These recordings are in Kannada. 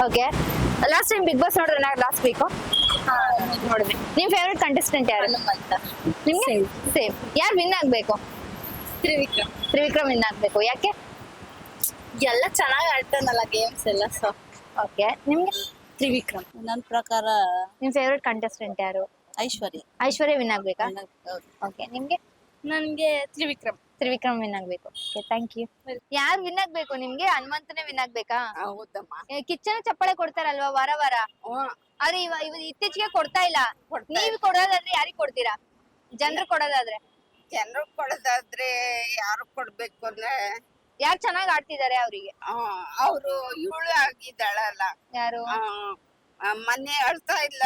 Okay. Last time Bigg Boss ನೋಡಿದ್ರೆ ಲಾಸ್ಟ್ ವೀಕ್ ನೋಡಿದ್ವಿ. ನಿಮ್ ಫೇವ್ರೆಟ್ ಕಂಟೆಸ್ಟೆಂಟ್ ಯಾರು? ನಿಮ್ಗೆ ಸೇಮ್. ಯಾರು ವಿನ್ ಆಗ್ಬೇಕು? ತ್ರಿವಿಕ್ರಮ್. ತ್ರಿವಿಕ್ರಮ್ ವಿನ್ ಆಗ್ಬೇಕು. ಯಾಕೆ? ಎಲ್ಲ ಚೆನ್ನಾಗಿ ಆಡ್ತಾನಲ್ಲ ಗೇಮ್ಸ್ ಎಲ್ಲ, ಸೊ ಓಕೆ. ನಿಮ್ಗೆ? ತ್ರಿವಿಕ್ರಮ್. ನನ್ನ ಪ್ರಕಾರ ನಿಮ್ ಫೇವ್ರೆಟ್ ಕಂಟೆಸ್ಟೆಂಟ್ ಯಾರು? ಐಶ್ವರ್ಯ. ಐಶ್ವರ್ಯ ವಿನ್ ಆಗ್ಬೇಕಾ? ಓಕೆ. ನಿಮ್ಗೆ? ನನ್ಗೆ ತ್ರಿವಿಕ್ರಮ್. ತ್ರಿವಿಕ್ರಮ್ ವಿನ್ ಆಗ್ಬೇಕು. Okay, thank you. ಯಾರು ವಿನ್ ಆಗ್ಬೇಕು ನಿಮ್ಗೆ? ಹನುಮಂತನೇ ವಿನ್ ಆಗ್ಬೇಕಾ? ಹೌದಮ್ಮ. ಕಿಚ್ಚನ ಚಪ್ಪಾಳೆ ಕೊಡ್ತಾರಲ್ವಾ ವಾರ ವಾರ, ಆದ್ರೆ ಇವ ಇತ್ತೀಚೆಗೆ ಕೊಡ್ತಾ ಇಲ್ಲ. ನೀವ್ ಕೊಡೋದಾದ್ರೆ ಯಾರಿಗ್ ಕೊಡ್ತೀರಾ? ಜನರು ಕೊಡೋದಾದ್ರೆ ಜನರು ಕೊಡೋದಾದ್ರೆ ಯಾರು ಕೊಡ್ಬೇಕು ಅಂದ್ರೆ ಯಾರು ಚೆನ್ನಾಗ್ ಆಡ್ತಿದಾರೆ ಅವ್ರಿಗೆ? ಅವರು ಇವಳು ಆಗಿದ್ದಾಳಲ್ಲ, ಯಾರು? ಮೊನ್ನೆ ಅಳ್ತಾ ಇಲ್ಲ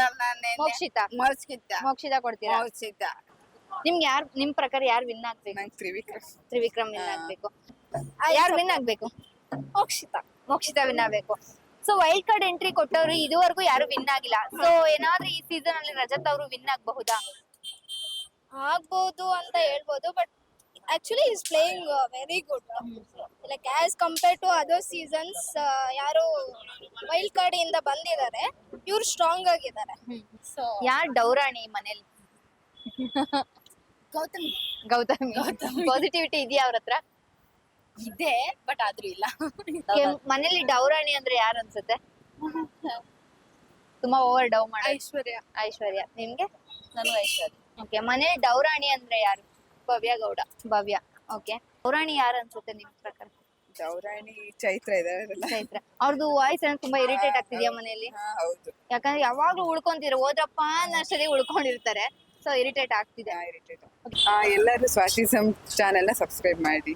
ಮೋಕ್ಷಿತಾ. ಮೋಕ್ಷಿತಾ. ಮೋಕ್ಷಿತಾ ಕೊಡ್ತೀರಾ? ಮೋಕ್ಷಿತಾ. ನಿಮ್ಗೆ ಯಾರು, ನಿಮ್ ಪ್ರಕಾರ ಯಾರು ವಿನ್ ಆಗ್ಬೇಕು? ನಂಗೆ ತ್ರಿವಿಕ್ರಮ್. ತ್ರಿವಿಕ್ರಮ್ ವಿನ್ ಆಗ್ಬೇಕು. ಯಾರು ವಿನ್ ಆಗ್ಬೇಕು? ಮೋಕ್ಷಿತಾ. ಮೋಕ್ಷಿತಾ ವಿನ್ ಆಗ್ಬೇಕು. ಸೊ ವೈಲ್ಡ್ ಕಾರ್ಡ್ ಎಂಟ್ರಿ ಕೊಟ್ಟವ್ರು ಇದುವರೆಗೂ ಯಾರು ವಿನ್ ಆಗಿಲ್ಲ. ಸೊ ಏನಾದ್ರೂ ಈ ಸೀಸನ್ ಅಲ್ಲಿ ರಜತ್ ಅವರು ವಿನ್ ಆಗಬಹುದಾ? ಆಗ್ಬೋದು ಅಂತ ಹೇಳ್ಬೋದು, but actually is playing very good. Like as compare to other seasons, ಯಾರು ವೈಲ್ಡ್ ಕಾರ್ಡ್ ಇಂದ ಬಂದಿದ್ದಾರೆ ಇವ್ರು ಸ್ಟ್ರಾಂಗ್ ಆಗಿದ್ದಾರೆ. ಸೊ ಯಾರು ಡೌರಾಣಿ ಮನೇಲಿ? ಗೌತಮಿ. ಗೌತಮಿ. ಪಾಸಿಟಿವಿಟಿ ಇದೆಯಾ ಅವ್ರ ಹತ್ರ? ಇದೆ, ಬಟ್ ಆದ್ರೂ ಇಲ್ಲ. ಮನೇಲಿ ಡೌರಾಣಿ ಅಂದ್ರೆ ಯಾರು ಅನ್ಸುತ್ತೆ? ತುಂಬಾ ಓವರ್ ಡೌ ಮಾಡ ಐಶ್ವರ್ಯ. ಐಶ್ವರ್ಯ. ನಿಮ್ಗೆ? ನಾನು ಐಶ್ವರ್ಯ. ಓಕೆ. ಮನೇಲಿ ಡೌರಾಣಿ ಅಂದ್ರೆ ಯಾರು? ಭವ್ಯ ಗೌಡ. ಭವ್ಯ. ಓಕೆ. ಡೌರಾಣಿ ಯಾರು ಅನ್ಸುತ್ತೆ ನಿಮ್ ಪ್ರಕಾರ? ಗೌರಾಣಿ ಚೈತ್ರ ಇದಾರಲ್ಲ. ಚೈತ್ರ. ಅವ್ರದ್ದು ವಾಯ್ಸ್ ತುಂಬಾ ಇರಿಟೇಟ್ ಆಗ್ತಿದ್ಯಾ ಮನೆಯಲ್ಲಿ? ಹೌದು. ಯಾಕಂದ್ರೆ ಯಾವಾಗ್ಲೂ ಉಳ್ಕೊಂತೀರ, ಹೋದ್ರಪ್ಪ ಅನ್ನಷ್ಟೇ ಉಳ್ಕೊಂಡಿರ್ತಾರೆ. ಸೊ ಇರಿಟೇಟ್ ಆಗ್ತಿದೆ. ಎಲ್ಲರೂ ಸ್ವಾತಿಸಂ ಚಾನೆಲ್ ನ ಸಬ್ಸ್ಕ್ರೈಬ್ ಮಾಡಿ.